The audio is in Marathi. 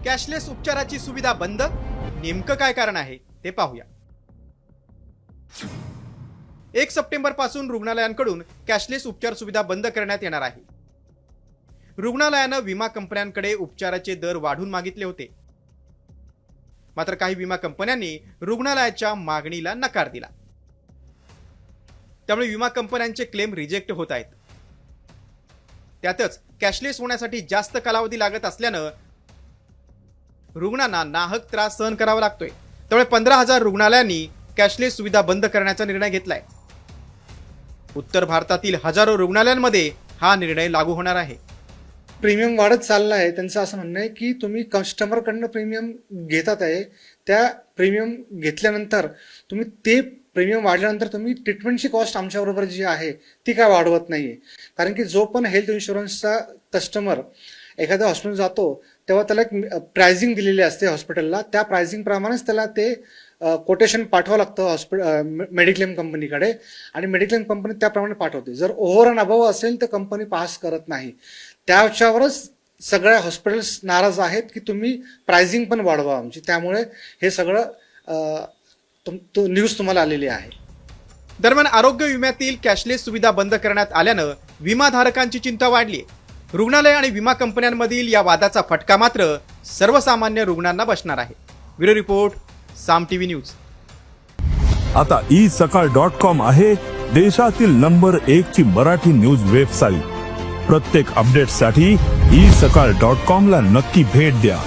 कॅशलेस उपचाराची सुविधा बंद, नेमकं काय कारण आहे ते पाहूया। 1 सप्टेंबर पासून रुग्णालयांकडून कॅशलेस उपचार सुविधा बंद करण्यात येणार आहे। रुग्णालयानं विमा कंपन्यांकडे उपचाराचे दर वाढवून मागितले होते, मात्र काही विमा कंपन्यांनी रुग्णालयाच्या मागणीला नकार दिला। त्यामुळे विमा कंपन्यांचे क्लेम रिजेक्ट होत आहेत। त्यातच कॅशलेस होण्यासाठी जास्त कालावधी लागत असल्यानं रुग्णांना नाहक त्रास सहन करावा लागतोय। त्यामुळे 15,000 रुग्णालयांनी कॅशलेस सुविधा बंद करण्याचा निर्णय घेतलाय। उत्तर भारतातील हजारो रुग्णालयांमध्ये हा निर्णय लागू होणार आहे। प्रीमियम वाढत चालला आहे। त्यांचं असं म्हणणं आहे की तुम्ही कस्टमरकडनं प्रीमियम घेतात आहे, त्या प्रीमियम घेतल्यानंतर तुम्ही ते प्रीमियम वाढल्यानंतर तुम्ही ट्रीटमेंटची कॉस्ट आमच्याबरोबर जी आहे ती काय वाढवत नाहीये। कारण की जो पण हेल्थ इन्शुरन्सचा कस्टमर एखाद्या हॉस्पिटल जातो तेव्हा त्याला एक प्राइसिंग दिलेली असते हॉस्पिटलला, त्या प्राइसिंग प्रमाणेच त्याला ते कोटेशन पाठवावं लागतं मेडिक्लेम कंपनीकडे आणि मेडिक्लेम कंपनी त्याप्रमाणे पाठवते। जर ओव्हर अँड अबव असेल तर कंपनी पास करत नाही। त्याच्यावरच सगळ्या हॉस्पिटल्स नाराज आहेत की तुम्ही प्राइसिंग पण वाढवा आमची। त्यामुळे हे सगळं न्यूज तुम्हाला आलेली आहे। दरम्यान आरोग्य विम्यातील कॅशलेस सुविधा बंद करण्यात आल्यानं विमाधारकांची चिंता वाढली। रुग्णालय आणि विमा कंपन्यांमधील या वादाचा फटका मात्र सर्वसामान्य रुग्णांना बसणार आहे। ब्युरो रिपोर्ट, साम टीव्ही न्यूज। आता isakal.com आहे देशातील नंबर 1 ची मराठी न्यूज वेबसाईट। प्रत्येक अपडेटसाठी isakal.com ला नक्की भेट द्या।